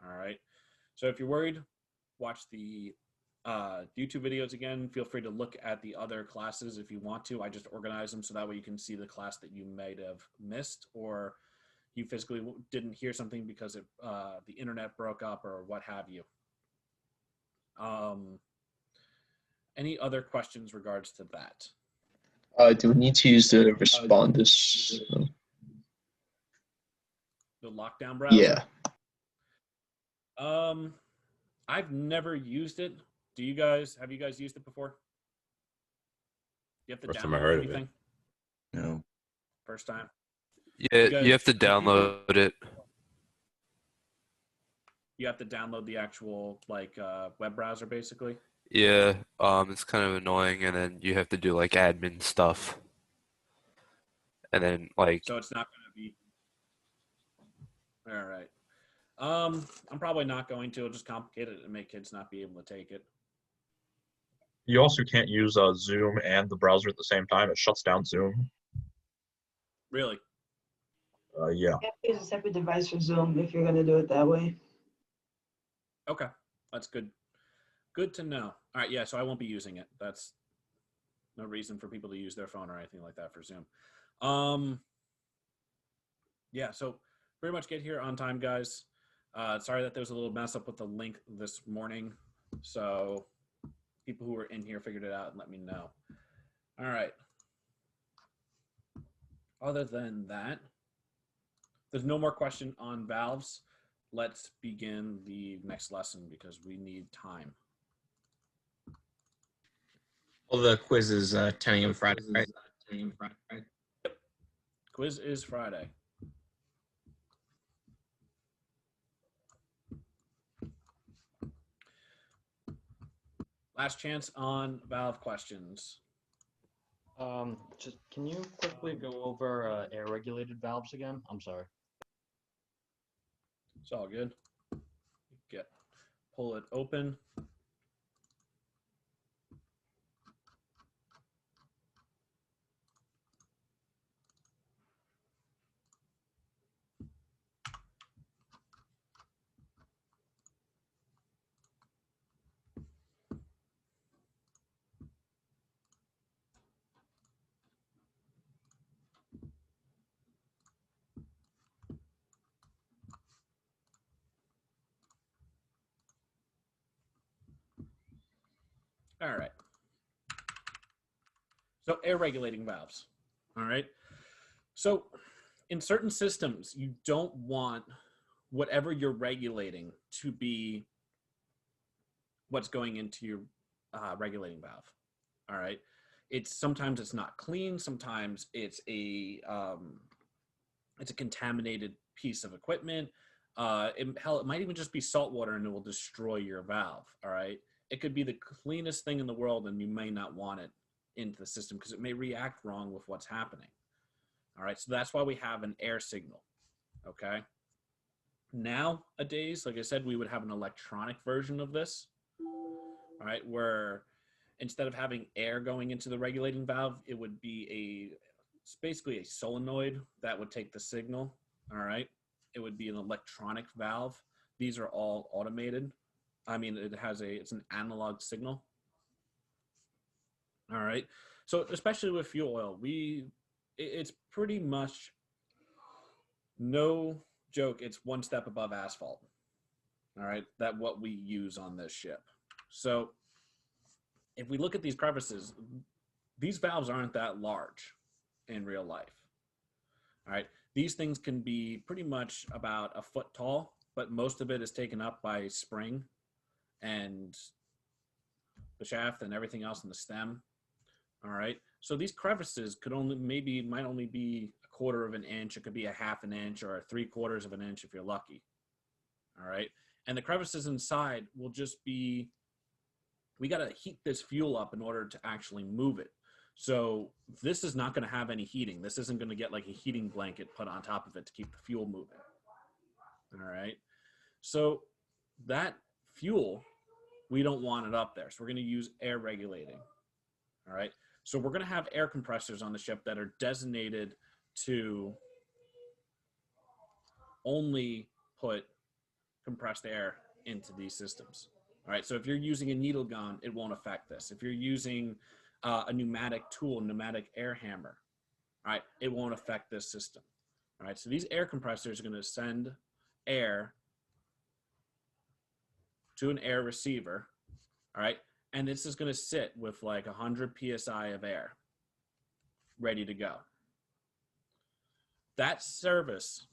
All right. So if you're worried, watch the YouTube videos again. Feel free to look at the other classes if you want to. I just organize them so that way you can see the class that you might have missed, or you physically didn't hear something because the internet broke up or what have you. Any other questions regards to that? Do we need to use the Respondus? The lockdown browser? Yeah. I've never used it. Have you guys used it before? You have to First time I download heard of it. anything? No. First time? Yeah, you have to download it. You have to download the actual web browser basically? Yeah, it's kind of annoying, and then you have to do like admin stuff. And then So it's not going to be. All right. I'm probably not going to. It'll just complicate it and make kids not be able to take it. You also can't use Zoom and the browser at the same time. It shuts down Zoom. Really? Yeah. You have to use a separate device for Zoom if you're going to do it that way. Okay, that's good. Good to know. All right, yeah, so I won't be using it. That's no reason for people to use their phone or anything like that for Zoom. Yeah, so pretty much get here on time, guys. Sorry that there was a little mess up with the link this morning. So people who were in here figured it out and let me know. All right. Other than that, there's no more question on valves. Let's begin the next lesson because we need time. Well, the quiz is 10 a.m. Friday, right? Yep. Quiz is Friday. Last chance on valve questions. Just can you quickly go over air regulated valves again? I'm sorry. It's all good. pull it open. All right. So air regulating valves. All right. So in certain systems, you don't want whatever you're regulating to be what's going into your regulating valve. All right. Sometimes it's not clean. Sometimes it's a contaminated piece of equipment. Hell, it might even just be salt water and it will destroy your valve. All right. It could be the cleanest thing in the world and you may not want it into the system because it may react wrong with what's happening. All right. So that's why we have an air signal. Okay. Nowadays, like I said, we would have an electronic version of this. All right. Where instead of having air going into the regulating valve, it would be it's basically a solenoid that would take the signal. All right. It would be an electronic valve. These are all automated. I mean, it's an analog signal. All right. So especially with fuel oil, it's pretty much no joke. It's one step above asphalt. All right. That what we use on this ship. So if we look at these crevices, these valves aren't that large in real life. All right. These things can be pretty much about a foot tall, but most of it is taken up by spring and the shaft and everything else in the stem. All right. So these crevices might only be a quarter of an inch. It could be a half an inch or 3/4 of an inch if you're lucky. All right. And the crevices inside will just be, we got to heat this fuel up in order to actually move it. So this is not going to have any heating. This isn't going to get like a heating blanket put on top of it to keep the fuel moving. All right. So that fuel, we don't want it up there. So we're going to use air regulating. All right. So we're going to have air compressors on the ship that are designated to only put compressed air into these systems. All right. So if you're using a needle gun, it won't affect this. If you're using a pneumatic tool, pneumatic air hammer, all right, it won't affect this system. All right. So these air compressors are going to send air to an air receiver. All right. And this is going to sit with like 100 PSI of air ready to go. That service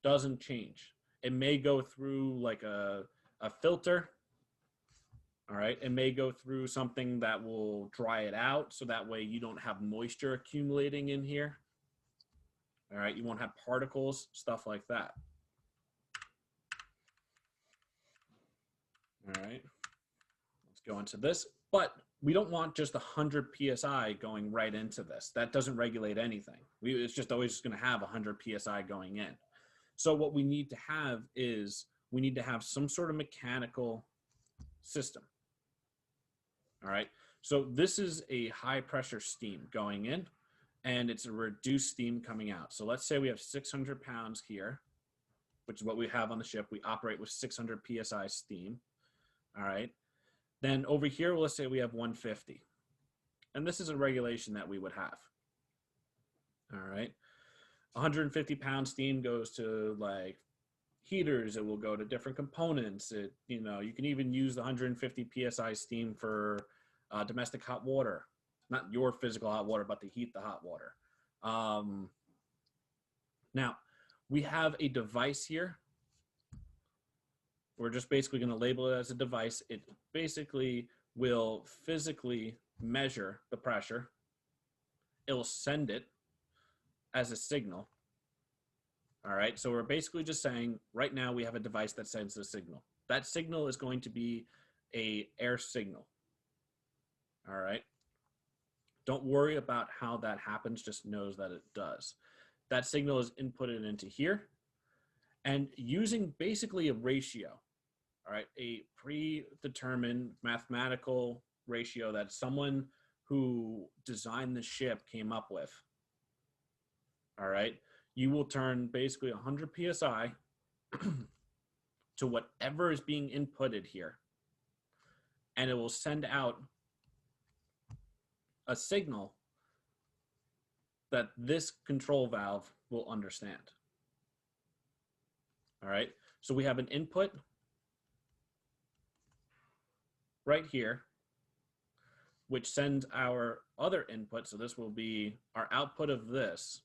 doesn't change. It may go through like a filter. All right. It may go through something that will dry it out. So that way you don't have moisture accumulating in here. All right. You won't have particles, stuff like that. All right. Let's go into this. But we don't want just 100 PSI going right into this. That doesn't regulate anything. It's just always going to have 100 PSI going in. So what we need to have is we need to have some sort of mechanical system. All right. So this is a high pressure steam going in and it's a reduced steam coming out. So let's say we have 600 pounds here, which is what we have on the ship. We operate with 600 PSI steam. All right. Then over here, let's say we have 150. And this is a regulation that we would have. All right. 150 pound steam goes to like heaters. It will go to different components. You can even use the 150 PSI steam for domestic hot water, not your physical hot water, but to heat the hot water. Now we have a device here. We're just basically going to label it as a device. It basically will physically measure the pressure. It'll send it as a signal. All right. So we're basically just saying right now we have a device that sends the signal. That signal is going to be an air signal. All right. Don't worry about how that happens. Just knows that it does. That signal is inputted into here. And using basically a ratio, All right, a predetermined mathematical ratio that someone who designed the ship came up with. All right, you will turn basically 100 psi to whatever is being inputted here, and it will send out a signal that this control valve will understand. All right, so we have an input right here, which sends our other input. So this will be our output of this,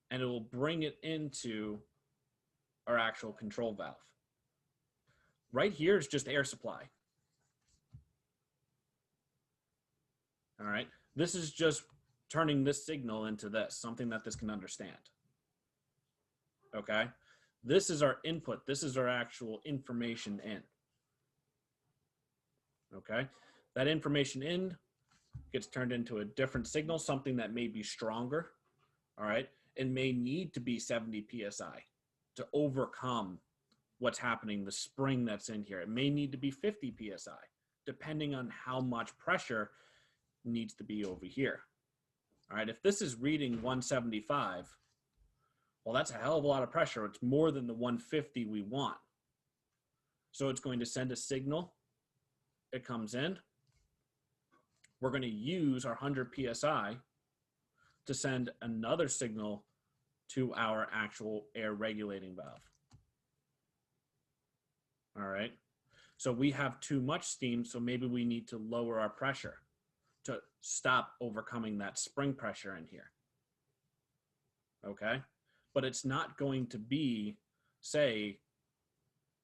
and it will bring it into our actual control valve. Right here is just air supply. All right, this is just turning this signal into this, something that this can understand. Okay, this is our input. This is our actual information in. Okay, that information in gets turned into a different signal, something that may be stronger. All right, it may need to be 70 psi to overcome what's happening, the spring that's in here. It may need to be 50 psi, depending on how much pressure needs to be over here. All right, if this is reading 175, well, that's a hell of a lot of pressure. It's more than the 150 we want. So it's going to send a signal. It comes in. We're going to use our 100 psi to send another signal to our actual air regulating valve. All right, so we have too much steam, so maybe we need to lower our pressure to stop overcoming that spring pressure in here. Okay, but it's not going to be, say,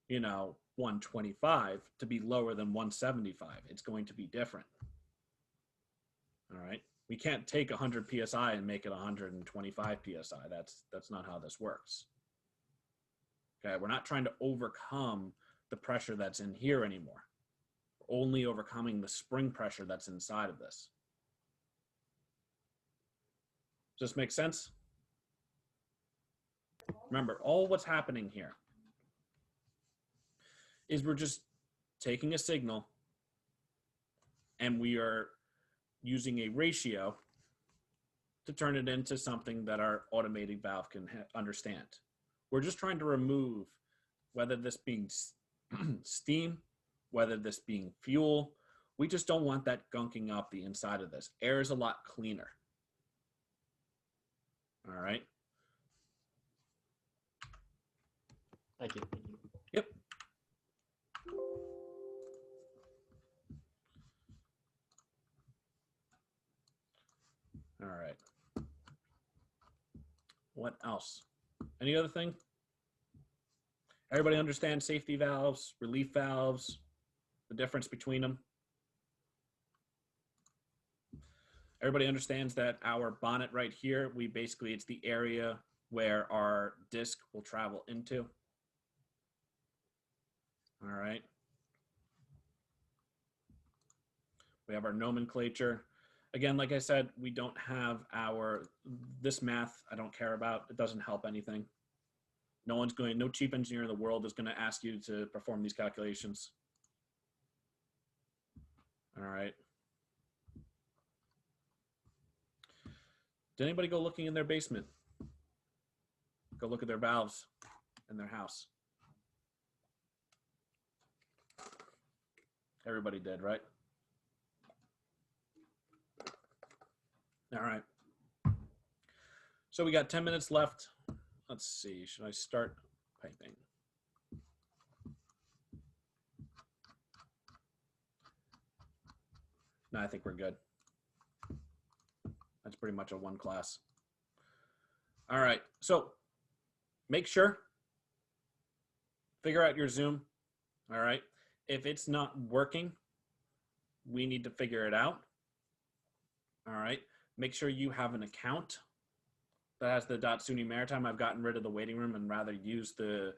125 to be lower than 175. It's going to be different. All right, we can't take 100 psi and make it 125 psi. That's not how this works. Okay, we're not trying to overcome the pressure that's in here anymore. We're only overcoming the spring pressure that's inside of this. Does this make sense? Remember, all what's happening here is we're just taking a signal and we are using a ratio to turn it into something that our automated valve can understand. We're just trying to remove, whether this being steam, whether this being fuel, we just don't want that gunking up the inside of this. Air is a lot cleaner. All right. Thank you. Yep. All right. What else? Any other thing? Everybody understand safety valves, relief valves, the difference between them? Everybody understands that our bonnet right here, it's the area where our disc will travel into. All right. We have our nomenclature. Again, like I said, we don't have this math I don't care about. It doesn't help anything. No chief engineer in the world is going to ask you to perform these calculations. All right. Did anybody go looking in their basement? Go look at their valves in their house. Everybody did, right? All right. So we got 10 minutes left. Let's see, should I start piping? No, I think we're good. That's pretty much a one class. All right, so make sure, figure out your Zoom, all right? If it's not working, we need to figure it out, all right? Make sure you have an account that has the .SUNY Maritime. I've gotten rid of the waiting room and rather use the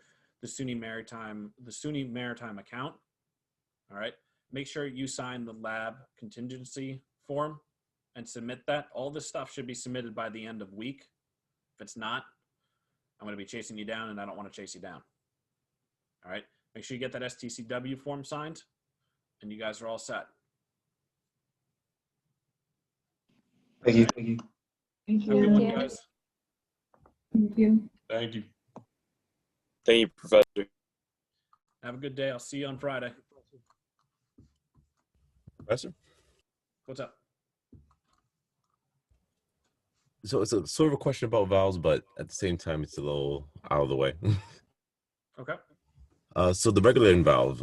SUNY Maritime account. All right. Make sure you sign the lab contingency form and submit that. All this stuff should be submitted by the end of week. If it's not, I'm going to be chasing you down, and I don't want to chase you down. All right. Make sure you get that STCW form signed, and you guys are all set. Thank you. All right. Thank Have a good you. one, guys. Thank you. Thank you. Thank you, Professor. Have a good day. I'll see you on Friday. Professor? What's up? So it's a sort of a question about valves, but at the same time, it's a little out of the way. Okay. So the regulating valve,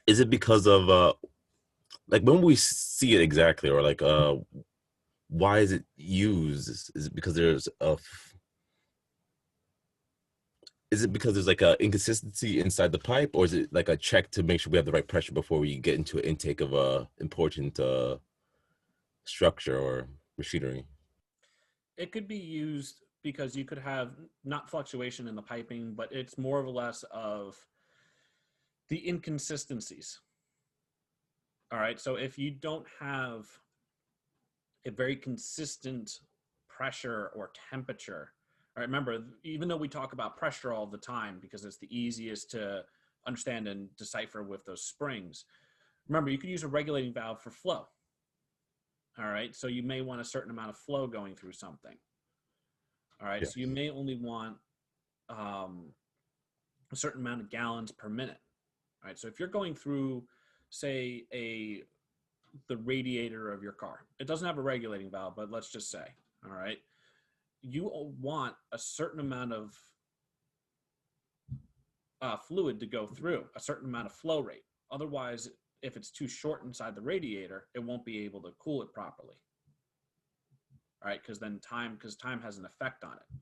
is it because of like when we see it exactly, or like why is it used? Is it because there's like a inconsistency inside the pipe, or is it like a check to make sure we have the right pressure before we get into an intake of a important structure or machinery? It could be used because you could have not fluctuation in the piping, but it's more or less of the inconsistencies. All right. So if you don't have a very consistent pressure or temperature, all right, remember, even though we talk about pressure all the time because it's the easiest to understand and decipher with those springs, remember, you could use a regulating valve for flow. All right. So you may want a certain amount of flow going through something. All right. Yes. So you may only want a certain amount of gallons per minute. All right. So if you're going through, say, the radiator of your car, it doesn't have a regulating valve, but let's just say, all right, you want a certain amount of fluid to go through, a certain amount of flow rate. Otherwise, if it's too short inside the radiator, it won't be able to cool it properly. All right, because time has an effect on it.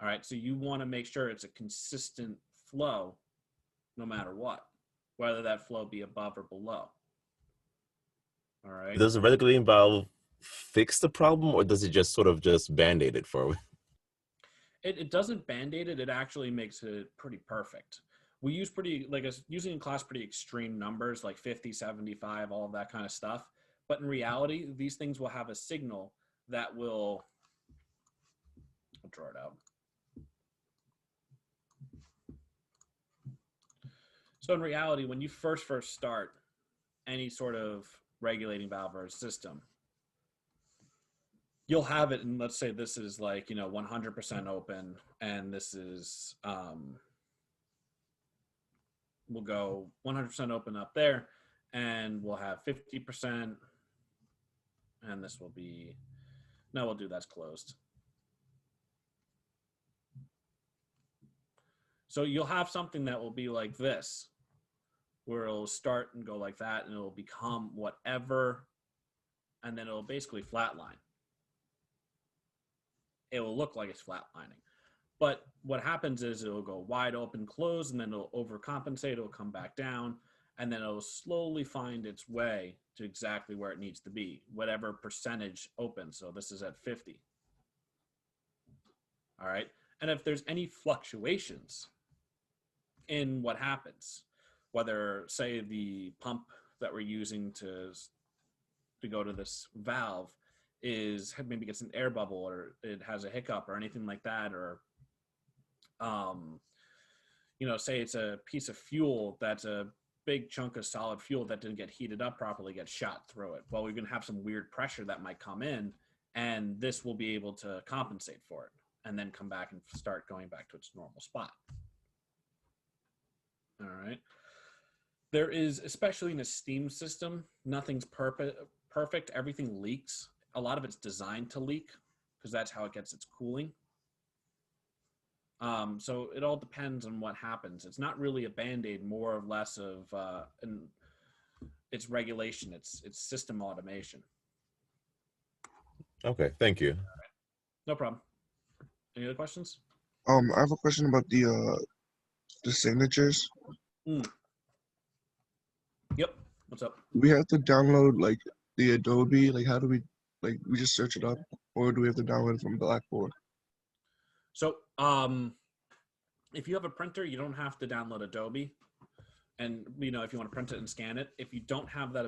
All right, so you want to make sure it's a consistent flow no matter what, whether that flow be above or below. All right. Does the regulating valve fix the problem, or does it just sort of just band-aid it for? It doesn't band-aid it. It actually makes it pretty perfect. We use using in class pretty extreme numbers like 50, 75, all of that kind of stuff. But in reality, these things will have a signal that will, I'll draw it out. So in reality, when you first start any sort of regulating valve or system, you'll have it, and let's say this is like, 100% open, and this is, we'll go 100% open up there, and we'll have 50%, and this will be, no, we'll do that's closed. So you'll have something that will be like this, where it'll start and go like that, and it'll become whatever, and then it'll basically flatline. It will look like it's flatlining. But what happens is it'll go wide open, close, and then it'll overcompensate, it'll come back down, and then it'll slowly find its way to exactly where it needs to be, whatever percentage open. So this is at 50. All right. And if there's any fluctuations in what happens, whether, say, the pump that we're using to go to this valve maybe gets an air bubble, or it has a hiccup or anything like that, or say it's a piece of fuel that's a big chunk of solid fuel that didn't get heated up properly, gets shot through it. Well, we're going to have some weird pressure that might come in, and this will be able to compensate for it and then come back and start going back to its normal spot. All right. There is, especially in a steam system, nothing's perfect. Everything leaks. A lot of it's designed to leak because that's how it gets its cooling. So it all depends on what happens. It's not really a Band-Aid, more or less of it's regulation. It's system automation. Okay, thank you. No problem. Any other questions? I have a question about the signatures. Yep. What's up? We have to download like the Adobe. Like, how do we we just search it up, or do we have to download it from Blackboard? So, if you have a printer, you don't have to download Adobe. And, if you want to print it and scan it, if you don't have that